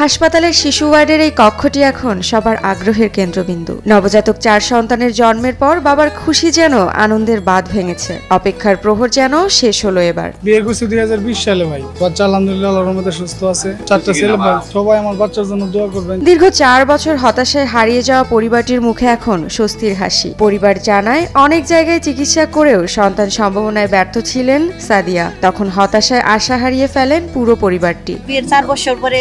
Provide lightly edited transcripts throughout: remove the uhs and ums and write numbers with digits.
হাসপাতালের শিশু ওয়ার্ডের এই কক্ষটি এখন সবার আগ্রহের কেন্দ্রবিন্দু। নবজাতক 4 সন্তানের জন্মের পর বাবার খুশি যেন আনন্দের বাঁধ ভেঙেছে। অপেক্ষার প্রহর যেন শেষ হলো এবার। বিয়ে করছি 2020 সালে ভাই। বাচ্চা আলহামদুলিল্লাহ আল্লাহর রহমতে সুস্থ আছে। 4টা ছেলে ভাই। সবাই আমার বাচ্চার জন্য দোয়া করবেন। দীর্ঘ 4 বছর হতাশায় হারিয়ে যাওয়া পরিবারটির মুখে এখন স্বস্তির হাসি। পরিবার জানায় অনেক জায়গায় চিকিৎসা করেও সন্তান সম্ভাবনায় ব্যর্থ ছিলেন সাদিয়া। তখন হতাশায় আশা হারিয়ে ফেলেন পুরো পরিবারটি। বিয়ের 4 বছর পরে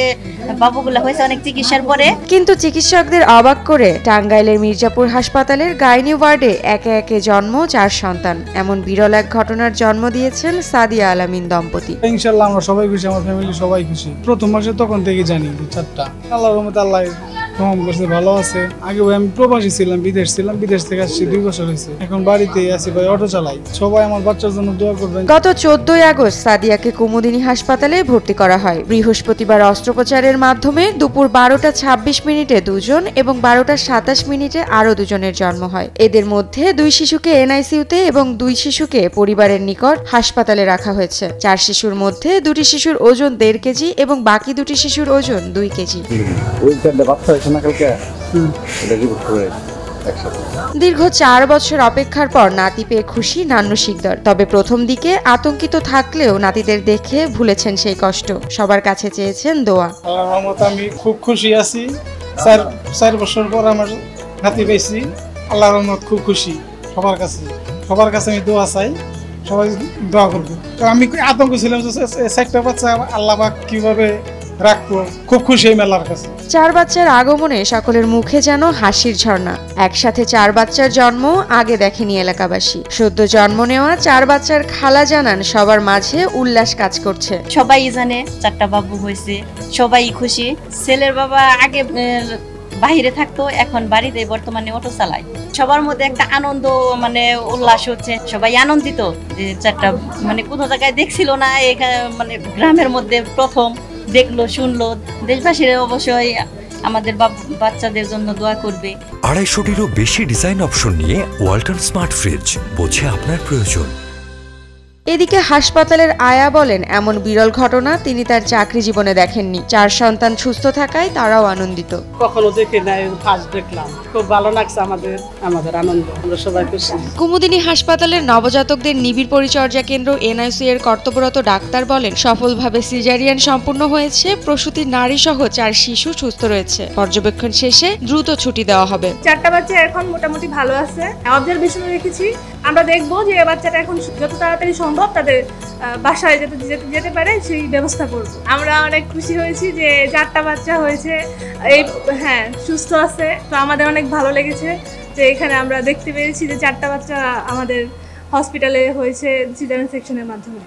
বাবুগুলা হয়েছে অনেক চিকিৎসার পরে। কিন্তু চিকিৎসকদের অবাক করে টাঙ্গাইলের মির্জাপুর হাসপাতালের গাইনি ওয়ার্ডে একে একে জন্ম 4 সন্তান। এমন বিরল এক ঘটনার জন্ম দিয়েছেন সাদিয়া আলামিন দম্পতি। ইনশাআল্লাহ আমরা সবাই খুশি, আমার ফ্যামিলি সবাই খুশি। প্রথম মাসে তখন থেকে জানি 4টা। আল্লাহর রহমতে আল্লাহ রহম করছে, ভালো আছে। আগে ভাই আমি প্রবাসী ছিলাম, বিদেশ থেকে আসছি 2 বছর হয়েছে। এখন বাড়িতেই আছি ভাই, অটো চালাই। সবাই আমার বাচ্চার জন্য দোয়া করবেন। গত 14 আগস্ট সাদিয়াকে কুমুদিনী হাসপাতালে ভর্তি করা হয়। বৃহস্পতিবার অস্ত্রোপচারের মাধ্যমে দুপুর 12টা 26 মিনিটে 2 জন এবং 12টা 27 মিনিটে আরো 2 জনের জন্ম হয়। এদের মধ্যে 2 শিশুকে এনআইসিইউতে এবং 2 শিশুকে পরিবারের নিকট হাসপাতালে রাখা হয়েছে। 4 শিশুর মধ্যে 2টি শিশুর ওজন 1.5 কেজি এবং বাকি 2টি শিশুর ওজন 2 কেজি। দীর্ঘ 4 বছর অপেক্ষার পর নাতি পেয়ে খুশি নান্নু শিকদার। তবে প্রথম দিকে আতঙ্কিত থাকলেও নাতিদের দেখে ভুলেছেন সেই কষ্ট। সবার কাছে চেয়েছেন দোয়া। আল্লাহর রহমতে আমি খুব খুশি আছি। 4 বছর পর আমার নাতি পেয়েছি। আল্লাহর রহমত খুব খুশি। সবার কাছে আমি দোয়া চাই, সবাই দোয়া করবো। তো আমি আতঙ্ক ছিলাম যে 4টা বাচ্চা আল্লাহ পাক কিভাবে রাখবো। খুব খুশি এই মেলার কাছে। 4 বাচ্চার আগমনে সকলের মুখে যেন হাসির ঝর্ণা। একসাথে 4 বাচ্চার জন্ম আগে দেখেনি এলাকাবাসী। সদ্য জন্ম নেওয়া 4 বাচ্চার খালা জানান সবার মাঝে উল্লাস কাজ করছে। সবাই জানে 4টা বাবু হয়েছে, সবাই খুশি। ছেলের বাবা আগে বাইরে থাকতো, এখন বাড়িতে বর্তমানে অটো চালায়। সবার মধ্যে একটা আনন্দ উল্লাস হচ্ছে। সবাই আনন্দিত যে 4টা কোনো জায়গায় দেখছিল না, এখানে গ্রামের মধ্যে প্রথম দেখলো শুনলো। দেশবাসীরা অবশ্যই আমাদের বাচ্চাদের জন্য দোয়া করবে। 250-টিরও বেশি ডিজাইন অপশন নিয়ে ওয়ালটন স্মার্ট ফ্রিজ, বোঝে আপনার প্রয়োজন। এদিকে হাসপাতালের আয়া বলেন এমন বিরল ঘটনা তিনি তার চাকরি জীবনে দেখেননি। 4 সন্তান সুস্থ থাকায় তারাও আনন্দিত। কখনো দেখি নাই, ফার্স্ট দেখলাম। খুব ভালো লাগছে, আমাদের আনন্দ, আমরা সবাই খুশি। কুমুদিনী হাসপাতালের নবজাতকদের নিবিড় পরিচর্যা কেন্দ্র এনআইসিইউ এর কর্তব্যরত ডাক্তার বলেন সফলভাবে সিজারিয়ান সম্পূর্ণ হয়েছে। প্রসূতির নারী সহ 4 শিশু সুস্থ রয়েছে। পর্যবেক্ষণ শেষে দ্রুত ছুটি দেওয়া হবে। 4টা বাচ্চা এখন মোটামুটি ভালো আছে। অবজারভেশনে রেখেছি। আমরা দেখবো যে বাচ্চাটা এখন যত তাড়াতাড়ি সম্ভব তাদের বাসায় যেতে পারে সেই ব্যবস্থা করব। আমরা অনেক খুশি হয়েছি যে 4টা বাচ্চা হয়েছে, সুস্থ আছে। তো আমাদের অনেক ভালো লেগেছে যে এখানে আমরা দেখতে পেরেছি যে 4টা বাচ্চা আমাদের হসপিটালে হয়েছে সিজারিয়ান সেকশনের মাধ্যমে।